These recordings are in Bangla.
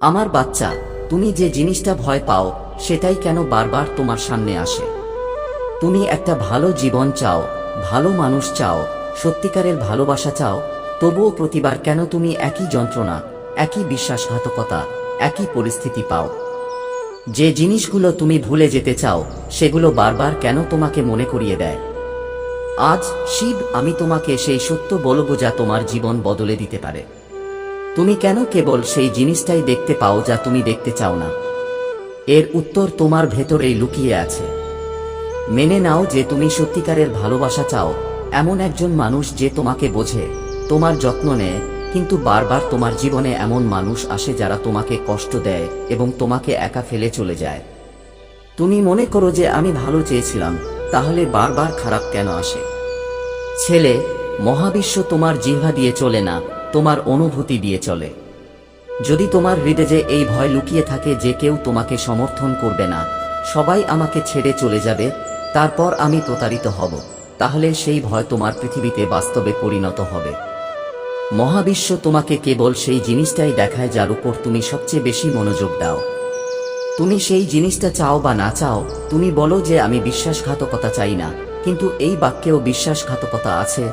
আমার বাচ্চা, তুমি যে জিনিসটা ভয় পাও সেটাই কেন বারবার তোমার সামনে আসে? তুমি একটা ভালো জীবন চাও, ভালো মানুষ চাও, সত্যিকারের ভালোবাসা চাও, তবুও প্রতিবার কেন তুমি একই যন্ত্রণা, একই বিশ্বাসঘাতকতা, একই পরিস্থিতি পাও? যে জিনিসগুলো তুমি ভুলে যেতে চাও সেগুলো বারবার কেন তোমাকে মনে করিয়ে দেয়? আজ শিব, আমি তোমাকে সেই সত্য বলবো যা তোমার জীবন বদলে দিতে পারে। তুমি কেন কেবল সেই জিনিসটাই দেখতে পাও যা তুমি দেখতে চাও না? এর উত্তর তোমার ভেতরেই লুকিয়ে আছে। মেনে নাও যে তুমি সত্যিকারের ভালোবাসা চাও, এমন একজন মানুষ যে তোমাকে বোঝে, তোমার যত্ন নেয়, কিন্তু বারবার তোমার জীবনে এমন মানুষ আসে যারা তোমাকে কষ্ট দেয় এবং তোমাকে একা ফেলে চলে যায়। তুমি মনে করো যে আমি ভালো চেয়েছিলাম, তাহলে বারবার খারাপ কেন আসে? ছেলে, মহাবিশ্ব তোমার জিহ্বা দিয়ে চলে না, তোমার অনুভূতি দিয়ে চলে। যদি তোমার হৃদয়ে এই ভয় লুকিয়ে থাকে যে কেউ তোমাকে সমর্থন করবে না, সবাই আমাকে ছেড়ে চলে যাবে, তারপর আমি প্রতারিত হব, তাহলে সেই ভয় তোমার পৃথিবীতে বাস্তবে পরিণত হবে। মহাবিশ্ব তোমাকে কেবল সেই জিনিসটাই দেখায় যার উপর তুমি সবচেয়ে বেশি মনোযোগ দাও। তুমি সেই জিনিসটা চাও বা না চাও, তুমি বলো যে আমি বিশ্বাসঘাতকতা চাই না, কিন্তু এই বাক্যেও বিশ্বাসঘাতকতা আছে,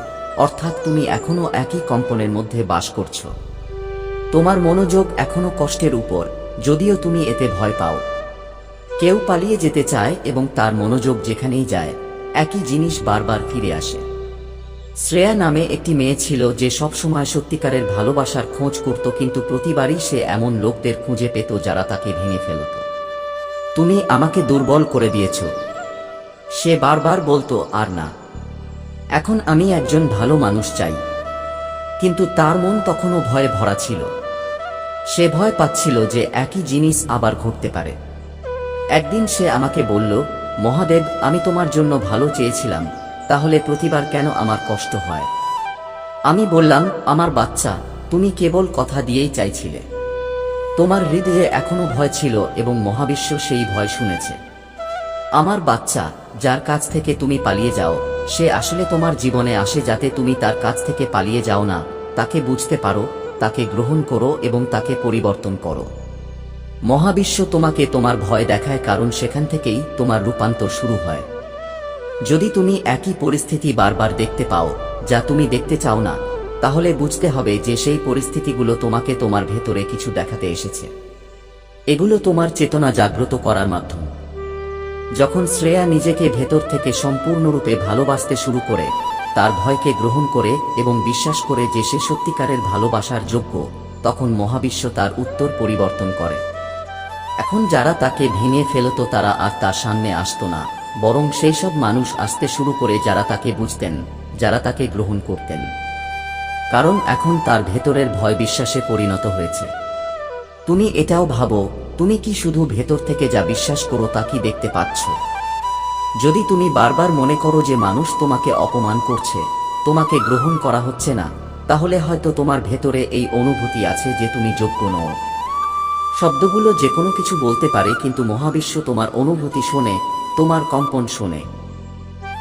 অর্থাৎ তুমি এখনো একই কম্পনের মধ্যে বাস করছো। তোমার মনোযোগ এখনো কষ্টের উপর, যদিও তুমি এতে ভয় পাও। কেউ পালিয়ে যেতে চায় এবং তার মনোযোগ যেখানেই যায়, একই জিনিস বারবার ফিরে আসে। শ্রেয়া নামে একটি মেয়ে ছিল যে সবসময় সত্যিকারের ভালোবাসার খোঁজ করত, কিন্তু প্রতিবারই সে এমন লোকদের খুঁজে পেত যারা তাকে ভেঙে ফেলত। তুমি আমাকে দুর্বল করে দিয়েছ, সে বারবার বলতো। আর না, এখন আমি একজন ভালো মানুষ চাই। কিন্তু তার মন তখনও ভয়ে ভরা ছিল। সে ভয় পাচ্ছিল যে একই জিনিস আবার ঘটতে পারে। একদিন সে আমাকে বলল, মহাদেব, আমি তোমার জন্য ভালো চেয়েছিলাম, তাহলে প্রতিবার কেন আমার কষ্ট হয়? আমি বললাম, আমার বাচ্চা, তুমি কেবল কথা দিয়েই চাইছিলে। তোমার হৃদয়ে এখনো ভয় ছিল এবং মহাবিশ্ব সেই ভয় শুনেছে। আমার বাচ্চা, যার কাছ থেকে তুমি পালিয়ে যাও, সে আসলে তোমার জীবনে আসে যাতে তুমি তার কাছ থেকে পালিয়ে যাও না, তাকে বুঝতে পারো, তাকে গ্রহণ করো এবং তাকে পরিবর্তন করো। মহাবিশ্ব তোমাকে তোমার ভয় দেখায়, কারণ সেখান থেকেই তোমার রূপান্তর শুরু হয়। যদি তুমি একই পরিস্থিতি বারবার দেখতে পাও যা তুমি দেখতে চাও না, তাহলে বুঝতে হবে যে সেই পরিস্থিতিগুলো তোমাকে তোমার ভেতরে কিছু দেখাতে এসেছে। এগুলো তোমার চেতনা জাগ্রত করার মাধ্যম। যখন শ্রেয়া নিজেকে ভেতর থেকে সম্পূর্ণরূপে ভালোবাসতে শুরু করে, তার ভয়কে গ্রহণ করে এবং বিশ্বাস করে যে সে সত্যিকারের ভালোবাসার যোগ্য, তখন মহাবিশ্ব তার উত্তর পরিবর্তন করে। এখন যারা তাকে ভেঙে ফেলত তারা আর তার সামনে আসতো না, বরং সেই সব মানুষ আসতে শুরু করে যারা তাকে বুঝতেন, যারা তাকে গ্রহণ করতেন। কারণ এখন তার ভেতরের ভয় বিশ্বাসে পরিণত হয়েছে। তুমি এটাও ভাবো, তুমি কি শুধু ভেতর থেকে যা বিশ্বাস করো তা কি দেখতে পাচ্ছ? যদি তুমি বারবার মনে করো যে মানুষ তোমাকে অপমান করছে, তোমাকে গ্রহণ করা হচ্ছে না, তাহলে হয়তো তোমার ভেতরে এই অনুভূতি আছে যে তুমি যোগ্য নও। শব্দগুলো যে কোনো কিছু বলতে পারে, কিন্তু মহাবিশ্ব তোমার অনুভূতি শোনে, তোমার কম্পন শোনে।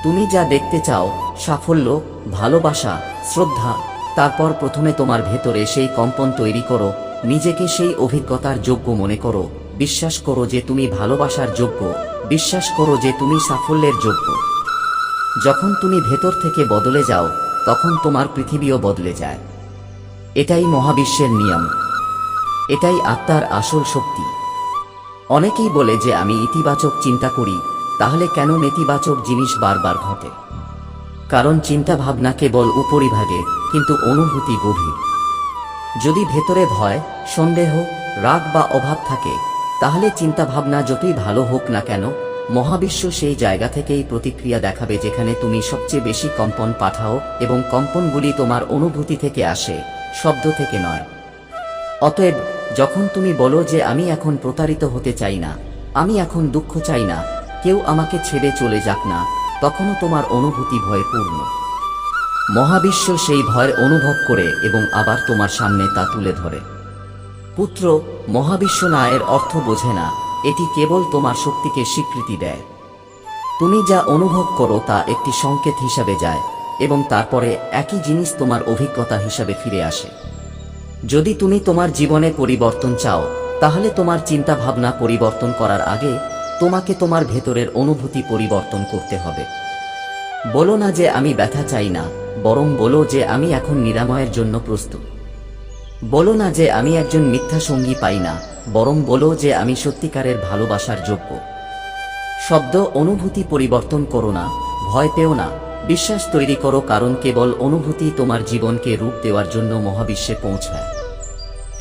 তুমি যা দেখতে চাও, সাফল্য, ভালোবাসা, শ্রদ্ধা, তারপর প্রথমে তোমার ভেতরে সেই কম্পন তৈরি করো, নিজেকে সেই অভিজ্ঞতার যোগ্য মনে করো, বিশ্বাস করো যে তুমি ভালোবাসার যোগ্য, বিশ্বাস করো যে তুমি সাফল্যের যোগ্য। যখন তুমি ভেতর থেকে বদলে যাও, তখন তোমার পৃথিবীও বদলে যায়। এটাই মহাবিশ্বের নিয়ম, এটাই আত্মার আসল শক্তি। অনেকেই বলে যে আমি ইতিবাচক চিন্তা করি, তাহলে কেন নেতিবাচক জিনিস বারবার ঘটে? কারণ চিন্তা ভাবনা কেবল উপরিভাগে, কিন্তু অনুভূতি গভীর। যদি ভেতরে ভয়, সন্দেহ, রাগ বা অভাব থাকে, তাহলে চিন্তা ভাবনা যতই ভালো হোক না কেন, মহাবিশ্ব সেই জায়গা থেকেই প্রতিক্রিয়া দেখাবে যেখানে তুমি সবচেয়ে বেশি কম্পন পাঠাও, এবং কম্পনগুলি তোমার অনুভূতি থেকে আসে, শব্দ থেকে নয়। অতএব যখন তুমি বলো যে আমি এখন প্রতারিত হতে চাই না, আমি এখন দুঃখ চাই না, কেউ আমাকে ছেড়ে চলে যাক না, তখনও তোমার অনুভূতি ভয়পূর্ণ। মহাবিশ্ব সেই ভয় অনুভব করে এবং আবার তোমার সামনে তা তুলে ধরে। পুত্র, মহাবিশ্ব না এর অর্থ বোঝে না, এটি কেবল তোমার শক্তিকে স্বীকৃতি দেয়। তুমি যা অনুভব করো তা একটি সংকেত হিসাবে যায়, এবং তারপরে একই জিনিস তোমার অভিজ্ঞতা হিসাবে ফিরে আসে। যদি তুমি তোমার জীবনে পরিবর্তন চাও, তাহলে তোমার চিন্তা ভাবনা পরিবর্তন করার আগে তোমাকে তোমার ভেতরের অনুভূতি পরিবর্তন করতে হবে। বলো না যে আমি ব্যথা চাই না, বরং বলো যে আমি এখন নিরাময়ের জন্য প্রস্তুত। বলো না যে আমি একজন মিথ্যা সঙ্গী পাই না, বরং বলো যে আমি সত্যিকারের ভালোবাসার যোগ্য। শব্দ অনুভূতি পরিবর্তন করো না, ভয় পেও না, বিশ্বাস তৈরি করো, কারণ কেবল অনুভূতি তোমার জীবনকে রূপ দেওয়ার জন্য মহাবিশ্বে পৌঁছায়।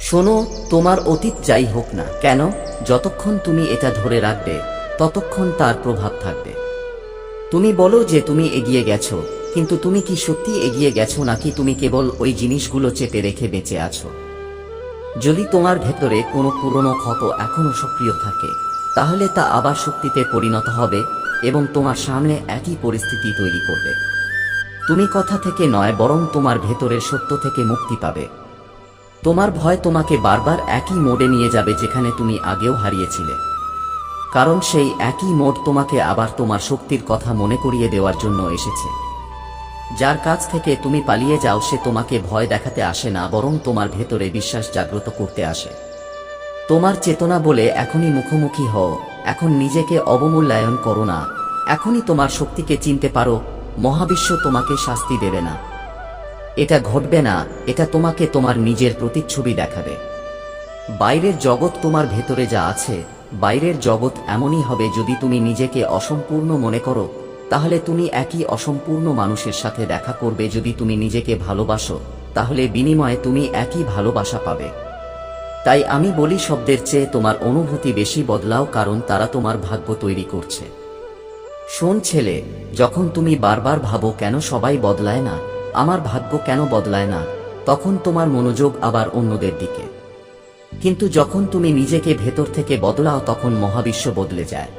শোনো, তোমার অতীত যাই হোক না কেন, যতক্ষণ তুমি এটা ধরে রাখবে ততক্ষণ তার প্রভাব থাকবে। তুমি বলো যে তুমি এগিয়ে গেছো, কিন্তু তুমি কি সত্যি এগিয়ে গেছো, নাকি তুমি কেবল ওই জিনিসগুলো চেপে রেখে বেঁচে আছো? যদি তোমার ভেতরে কোনো পুরনো ক্ষত এখনো সক্রিয় থাকে, তাহলে তা আবার শক্তিতে পরিণত হবে এবং তোমার সামনে একই পরিস্থিতি তৈরি করবে। তুমি কথা থেকে নয়, বরং তোমার ভেতরের সত্য থেকে মুক্তি পাবে। তোমার ভয় তোমাকে বারবার একই মোড়ে নিয়ে যাবে যেখানে তুমি আগেও হারিয়েছিলে, কারণ সেই একই মোড় তোমাকে আবার তোমার শক্তির কথা মনে করিয়ে দেওয়ার জন্য এসেছে। যার কাছ থেকে তুমি পালিয়ে যাও সে তোমাকে ভয় দেখাতে আসে না, বরং তোমার ভেতরে বিশ্বাস জাগ্রত করতে আসে। তোমার চেতনা বলে এখনই মুখোমুখি হও, এখন নিজেকে অবমূল্যায়ন করো না, এখনই তোমার শক্তিকে চিনতে পারো। মহাবিশ্ব তোমাকে শাস্তি দেবে না, এটা ঘটবে না, এটা তোমাকে তোমার নিজের প্রতিচ্ছবি দেখাবে। বাইরের জগৎ তোমার ভেতরে যা আছে, বাইরের জগৎ এমনই হবে। যদি তুমি নিজেকে অসম্পূর্ণ মনে করো, তাহলে তুমি একই অসম্পূর্ণ মানুষের সাথে দেখা করবে। যদি তুমি নিজেকে ভালোবাসো, তাহলে বিনিময়ে তুমি একই ভালোবাসা পাবে। তাই আমি বলি, শব্দের চেয়ে তোমার অনুভূতি বেশি বদলাও, কারণ তারা তোমার ভাগ্য তৈরি করছে। শোন ছেলে, যখন তুমি বারবার ভাবো কেন সবাই বদলায় না, আমার ভাগ্য কেন বদলায় না, তখন তোমার মনোযোগ আবার অন্যদের দিকে। কিন্তু যখন তুমি নিজেকে ভেতর থেকে বদলাও, তখন মহাবিশ্ব বদলে যায়।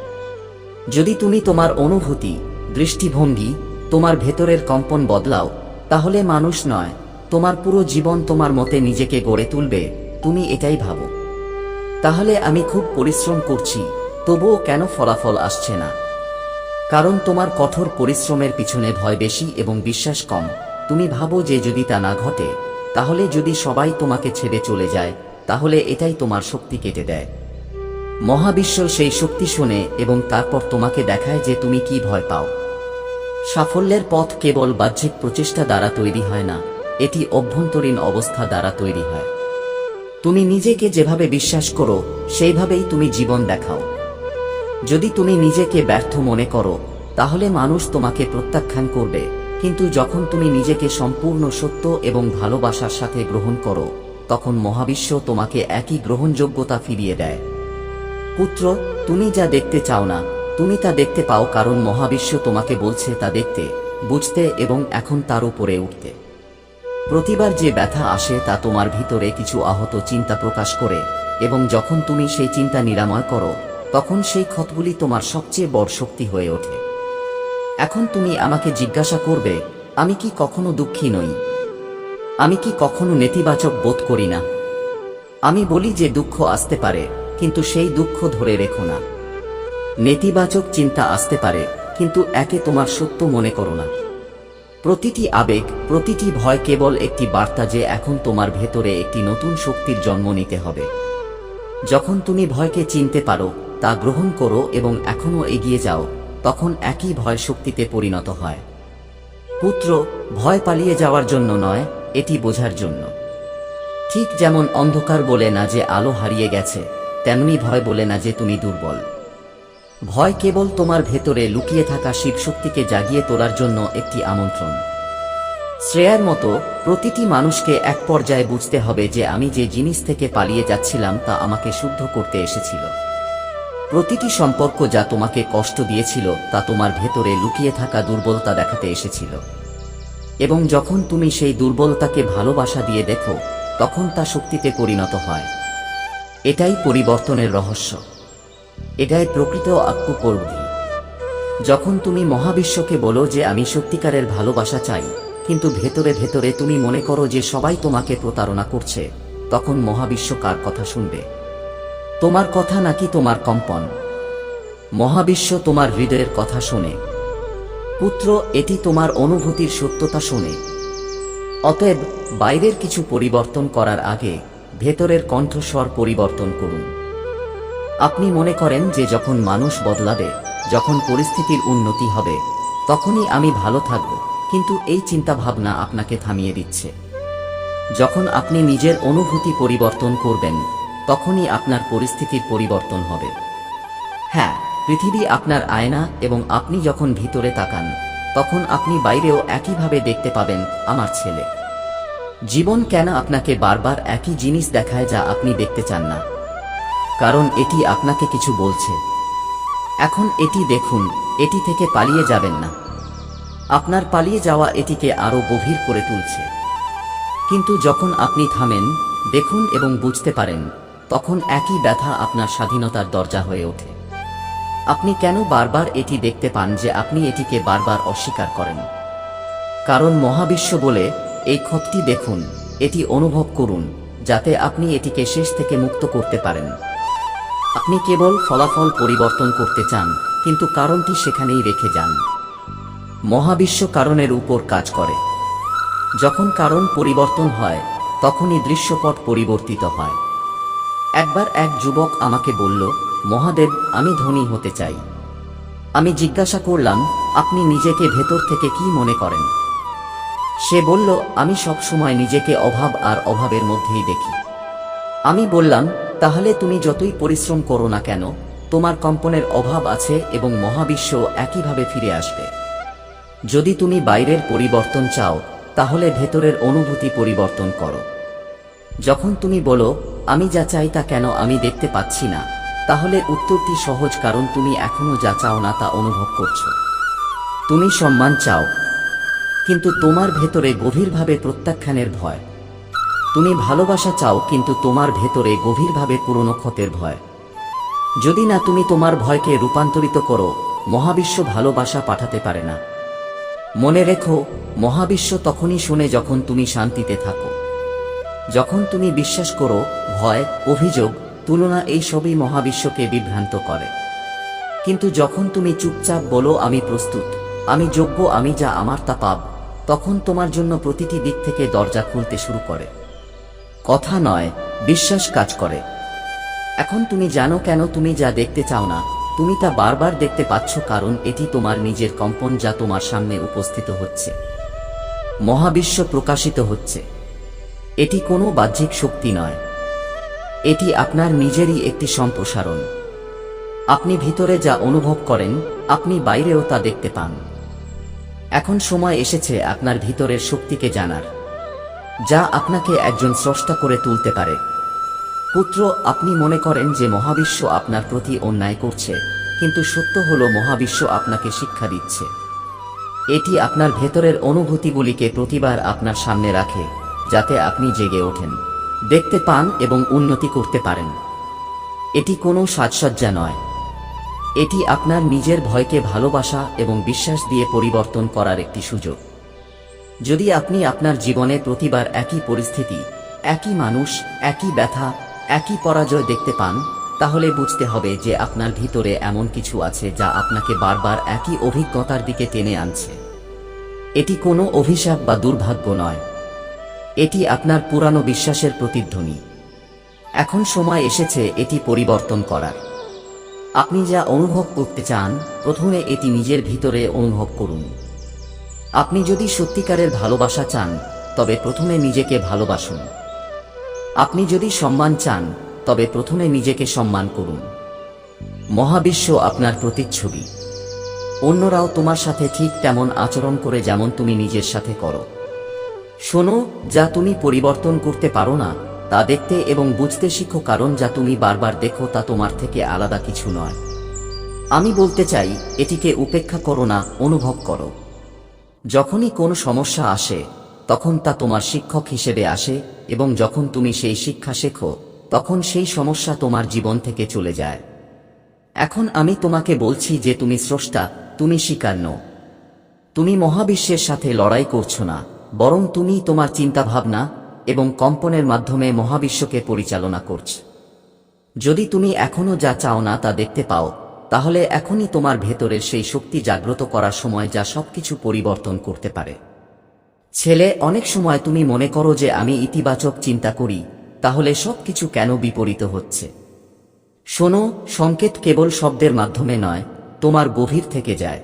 যদি তুমি তোমার অনুভূতি, দৃষ্টিভঙ্গি, তোমার ভেতরের কম্পন বদলাও, তাহলে মানুষ নয়, তোমার পুরো জীবন তোমার মতে নিজেকে গড়ে তুলবে। তুমি এটাই ভাবো, তাহলে আমি খুব পরিশ্রম করছি, তবুও কেন ফলাফল আসছে না? কারণ তোমার কঠোর পরিশ্রমের পিছনে ভয় বেশি এবং বিশ্বাস কম। তুমি ভাবো যে যদি তা না ঘটে, তাহলে যদি সবাই তোমাকে ছেড়ে চলে যায়, তাহলে এটাই তোমার শক্তি কেটে দেয়। মহাবিশ্ব সেই শক্তি শোনে এবং তারপর তোমাকে দেখায় যে তুমি কি ভয় পাও। সাফল্যের পথ কেবল বাহ্যিক প্রচেষ্টা দ্বারা তৈরি হয় না, এটি অভ্যন্তরীণ অবস্থা দ্বারা তৈরি হয়। তুমি নিজেকে যেভাবে বিশ্বাস করো, সেইভাবেই তুমি জীবন দেখাও। যদি তুমি নিজেকে ব্যর্থ মনে করো, তাহলে মানুষ তোমাকে প্রত্যাখ্যান করবে, কিন্তু যখন তুমি নিজেকে সম্পূর্ণ সত্য এবং ভালোবাসার সাথে গ্রহণ করো, তখন মহাবিশ্ব তোমাকে একই গ্রহণযোগ্যতা ফিরিয়ে দেয়। পুত্র, তুমি যা দেখতে চাও না, তুমি তা দেখতে পাও, কারণ মহাবিশ্ব তোমাকে বলছে তা দেখতে, বুঝতে এবং এখন তার উপরে উঠতে। প্রতিবার যে ব্যথা আসে তা তোমার ভিতরে কিছু আহত চিন্তা প্রকাশ করে, এবং যখন তুমি সেই চিন্তা নিরাময় করো, তখন সেই ক্ষতগুলি তোমার সবচেয়ে বড় শক্তি হয়ে ওঠে। এখন তুমি আমাকে জিজ্ঞাসা করবে, আমি কি কখনো দুঃখী নই? আমি কি কখনো নেতিবাচক বোধ করি না? আমি বলি যে দুঃখ আসতে পারে, কিন্তু সেই দুঃখ ধরে রেখো না। নেতিবাচক চিন্তা আসতে পারে, কিন্তু একে তোমার সত্য মনে করো না। প্রতিটি আবেগ, প্রতিটি ভয় কেবল একটি বার্তা যে এখন তোমার ভেতরে একটি নতুন শক্তির জন্ম নিতে হবে। যখন তুমি ভয়কে চিনতে পারো, তা গ্রহণ করো এবং এখনো এগিয়ে যাও, তখন একই ভয় শক্তিতে পরিণত হয়। পুত্র, ভয় পালিয়ে যাওয়ার জন্য নয়, এটি বোঝার জন্য। ঠিক যেমন অন্ধকার বলে না যে আলো হারিয়ে গেছে, তেমনি ভয় বলে না যে তুমি দুর্বল। ভয় কেবল তোমার ভেতরে লুকিয়ে থাকা শিবশক্তিকে জাগিয়ে তোলার জন্য একটি আমন্ত্রণ। শ্রেয়ার মতো প্রতিটি মানুষকে এক পর্যায়ে বুঝতে হবে যে আমি যে জিনিস থেকে পালিয়ে যাচ্ছিলাম তা আমাকে শুদ্ধ করতে এসেছিল। প্রতিটি সম্পর্ক যা তোমাকে কষ্ট দিয়েছিল তা তোমার ভেতরে লুকিয়ে থাকা দুর্বলতা দেখাতে এসেছিল, এবং যখন তুমি সেই দুর্বলতাকে ভালোবাসা দিয়ে দেখো, তখন তা শক্তিতে পরিণত হয়। এটাই পরিবর্তনের রহস্য, এটাই প্রকৃত আত্মপরিধি। যখন তুমি মহাবিশ্বকে বলো যে আমি সত্যিকারের ভালোবাসা চাই, কিন্তু ভেতরে ভেতরে তুমি মনে করো যে সবাই তোমাকে প্রতারণা করছে, তখন মহাবিশ্ব কার কথা শুনবে? তোমার কথা নাকি তোমার কম্পন? মহাবিশ্ব তোমার হৃদয়ের কথা শোনে। পুত্র, এটি তোমার অনুভূতির সত্যতা শোনে। অতএব বাইরের কিছু পরিবর্তন করার আগে ভেতরের কণ্ঠস্বর পরিবর্তন করুন। আপনি মনে করেন যে যখন মানুষ বদলাবে, যখন পরিস্থিতির উন্নতি হবে, তখনই আমি ভালো থাকব, কিন্তু এই চিন্তাভাবনা আপনাকে থামিয়ে দিচ্ছে। যখন আপনি নিজের অনুভূতি পরিবর্তন করবেন, তখনই আপনার পরিস্থিতির পরিবর্তন হবে। হ্যাঁ, পৃথিবী আপনার আয়না, এবং আপনি যখন ভিতরে তাকান, তখন আপনি বাইরেও একইভাবে দেখতে পাবেন। আমার ছেলে, জীবন কেন আপনাকে বারবার একই জিনিস দেখায় যা আপনি দেখতে চান না? কারণ এটি আপনাকে কিছু বলছে। এখন এটি দেখুন, এটি থেকে পালিয়ে যাবেন না। আপনার পালিয়ে যাওয়া এটিকে আরো গভীর করে তুলছে। কিন্তু যখন আপনি থামেন, দেখুন এবং বুঝতে পারেন, তখন একই ব্যথা আপনার স্বাধীনতার দরজা হয়ে ওঠে। আপনি কেন বারবার এটি দেখতে পান যে আপনি এটিকে বারবার অস্বীকার করেন? কারণ মহাবিশ্ব বলে, এই ক্ষতটি দেখুন, এটি অনুভব করুন, যাতে আপনি এটিকে শেষ থেকে মুক্ত করতে পারেন। আপনি কেবল ফলাফল পরিবর্তন করতে চান, কিন্তু কারণটি সেখানেই রেখে যান। মহাবিশ্ব কারণের উপর কাজ করে। যখন কারণ পরিবর্তন হয়, তখনই দৃশ্যপট পরিবর্তিত হয়। একবার এক যুবক আমাকে বলল, মহাদেব, আমি ধনী হতে চাই। আমি জিজ্ঞাসা করলাম, আপনি নিজেকে ভেতর থেকে কি মনে করেন? সে বলল, আমি সব সময় নিজেকে অভাব আর অভাবের মধ্যেই দেখি। আমি বললাম, তাহলে তুমি যতই পরিশ্রম করো না কেন, তোমার কম্পনের অভাব আছে এবং মহাবিশ্ব একইভাবে ফিরে আসবে। যদি তুমি বাইরের পরিবর্তন চাও, তাহলে ভেতরের অনুভূতি পরিবর্তন করো। যখন তুমি বলো, আমি যা চাই তা কেন আমি দেখতে পাচ্ছি না, তাহলে উত্তরটি সহজ, কারণ তুমি এখনো যা চাও না তা অনুভব করছো। তুমি সম্মান চাও, কিন্তু তোমার ভেতরে গভীরভাবে প্রত্যাখ্যানের ভয়। তুমি ভালোবাসা চাও, কিন্তু তোমার ভেতরে গভীরভাবে পুরনো ক্ষতের ভয়। যদি না তুমি তোমার ভয়কে রূপান্তরিত করো, মহাবিশ্ব ভালোবাসা পাঠাতে পারে না। মনে রেখো, মহাবিশ্ব তখনই শোনে যখন তুমি শান্তিতে থাকো। যখন তুমি বিশ্বাস করো, ভয়, অভিযোগ, তুলনা, এই সবই মহাবিশ্বকে বিভ্রান্ত করে। কিন্তু যখন তুমি চুপচাপ বলো, আমি প্রস্তুত, আমি যোগ্য, আমি যা আমার তা পাব, তখন তোমার জন্য প্রতিটি দিক থেকে দরজা খুলতে শুরু করে। কথা নয়, বিশ্বাস কাজ করে। এখন তুমি জানো কেন তুমি যা দেখতে চাও না, তুমি তা বারবার দেখতে পাচ্ছ, কারণ এটি তোমার নিজের কম্পন যা তোমার সামনে উপস্থিত হচ্ছে। মহাবিশ্ব প্রকাশিত হচ্ছে। এটি কোনো বাহ্যিক শক্তি নয়, এটি আপনার নিজেরই একটি সম্প্রসারণ। আপনি ভিতরে যা অনুভব করেন, আপনি বাইরেও তা দেখতে পান। এখন সময় এসেছে আপনার ভিতরের শক্তিকে জানার, যা আপনাকে একজন স্রষ্টা করে তুলতে পারে। পুত্র, আপনি মনে করেন যে মহাবিশ্ব আপনার প্রতি অন্যায় করছে, কিন্তু সত্য হলো মহাবিশ্ব আপনাকে শিক্ষা দিচ্ছে। এটি আপনার ভেতরের অনুভূতিগুলিকে প্রতিবার আপনার সামনে রাখে, যাতে আপনি জেগে ওঠেন, দেখতে পান এবং উন্নতি করতে পারেন। এটি কোনো সাজসজ্জা নয়, এটি আপনার নিজের ভয়কে ভালোবাসা এবং বিশ্বাস দিয়ে পরিবর্তন করার একটি সুযোগ। যদি আপনি আপনার জীবনে প্রতিবার একই পরিস্থিতি, একই মানুষ, একই ব্যথা, একই পরাজয় দেখতে পান, তাহলে বুঝতে হবে যে আপনার ভিতরে এমন কিছু আছে যা আপনাকে বারবার একই অভিজ্ঞতার দিকে টেনে আনছে। এটি কোনো অভিশাপ বা দুর্ভাগ্য নয়, এটি আপনার পুরানো বিশ্বাসের প্রতিধ্বনি। এখন সময় এসেছে এটি পরিবর্তন করার। আপনি যা অনুভব করতে চান, প্রথমে এটি নিজের ভিতরে অনুভব করুন। আপনি যদি সত্যিকারের ভালোবাসা চান, তবে প্রথমে নিজেকে ভালোবাসুন। আপনি যদি সম্মান চান, তবে প্রথমে নিজেকে সম্মান করুন। মহাবিশ্ব আপনার প্রতিচ্ছবি। অন্যরাও তোমার সাথে ঠিক তেমন আচরণ করে যেমন তুমি নিজের সাথে করো। শোনো, যা তুমি পরিবর্তন করতে পারো না, তা দেখতে এবং বুঝতে শিখো, কারণ যা তুমি বারবার দেখো তা তোমার থেকে আলাদা কিছু নয়। আমি বলতে চাই, এটিকে উপেক্ষা করো না, অনুভব করো। যখনই কোনো সমস্যা আসে, তখন তা তোমার শিক্ষক হিসেবে আসে, এবং যখন তুমি সেই শিক্ষা শেখো, তখন সেই সমস্যা তোমার জীবন থেকে চলে যায়। এখন আমি তোমাকে বলছি যে তুমি স্রষ্টা, তুমি শিকার নও। তুমি মহাবিশ্বের সাথে লড়াই করছো না, বরং তুমি তোমার চিন্তাভাবনা এবং কম্পনের মাধ্যমে মহাবিশ্বকে পরিচালনা করছ। যদি তুমি এখনো যা চাও না তা দেখতে পাও, তাহলে এখনই তোমার ভেতরের সেই শক্তি জাগ্রত করার সময়, যা সবকিছু পরিবর্তন করতে পারে। ছেলে, অনেক সময় তুমি মনে করো যে আমি ইতিবাচক চিন্তা করি, তাহলে সবকিছু কেন বিপরীত হচ্ছে? শোনো, সংকেত কেবল শব্দের মাধ্যমে নয়, তোমার গভীর থেকে যায়।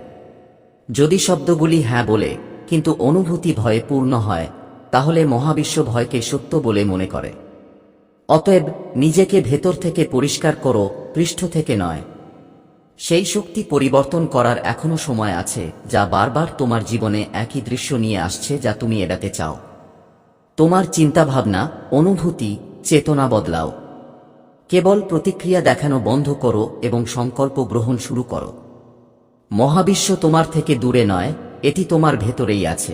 যদি শব্দগুলি হ্যাঁ বলে কিন্তু অনুভূতি ভয়ে পূর্ণ হয়, তাহলে মহাবিশ্ব ভয়কে সত্য বলে মনে করে। অতএব নিজেকে ভেতর থেকে পরিষ্কার করো, পৃষ্ঠ থেকে নয়। সেই শক্তি পরিবর্তন করার এখনো সময় আছে, যা বারবার তোমার জীবনে একই দৃশ্য নিয়ে আসছে যা তুমি এড়াতে চাও। তোমার চিন্তাভাবনা, অনুভূতি, চেতনা বদলাও। কেবল প্রতিক্রিয়া দেখানো বন্ধ করো এবং সংকল্প গ্রহণ শুরু করো। মহাবিশ্ব তোমার থেকে দূরে নয়, এটি তোমার ভেতরেই আছে।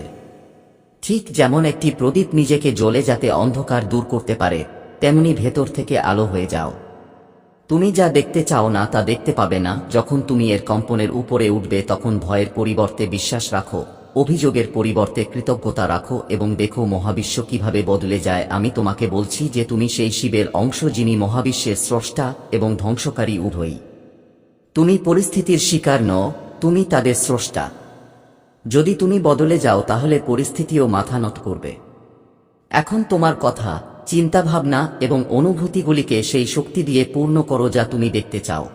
ঠিক যেমন একটি প্রদীপ নিজেকে জ্বলে যাতে অন্ধকার দূর করতে পারে, তেমনি ভেতর থেকে আলো হয়ে যাও। তুমি যা দেখতে চাও না তা দেখতে পাবে না। যখন তুমি এর কম্পনের উপরে উঠবে, তখন ভয়ের পরিবর্তে বিশ্বাস রাখো, অভিযোগের পরিবর্তে কৃতজ্ঞতা রাখো এবং দেখো মহাবিশ্ব কিভাবে বদলে যায়। আমি তোমাকে বলছি যে তুমি সেই শিবের অংশ যিনি মহাবিশ্বের স্রষ্টা এবং ধ্বংসকারী উভয়ই। তুমি পরিস্থিতির শিকার নও, তুমি তাদের স্রষ্টা। যদি তুমি বদলে যাও তাহলে পরিস্থিতিও মাথা নত করবে। এখন তোমার কথা, চিন্তাভাবনা এবং অনুভূতিগুলিকে সেই শক্তি দিয়ে পূর্ণ করো যা তুমি দেখতে চাও।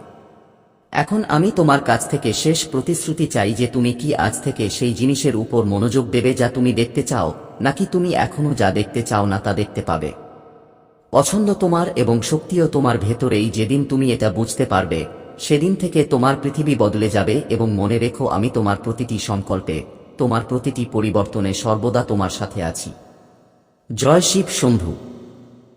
এখন আমি তোমার কাছ থেকে শেষ প্রতিশ্রুতি চাই যে তুমি কি আজ থেকে সেই জিনিসের উপর মনোযোগ দেবে যা তুমি দেখতে চাও, নাকি তুমি এখনো যা দেখতে চাও না তা দেখতে পাবে। পছন্দ তোমার এবং শক্তিও তোমার ভেতরেই। যেদিন তুমি এটা বুঝতে পারবে, সেদিন থেকে তোমার পৃথিবী বদলে যাবে। এবং মনে রেখো, আমি তোমার প্রতিটি সংকল্পে, তোমার প্রতিটি পরিবর্তনে সর্বদা তোমার সাথে আছি। জয় শিব শম্ভু।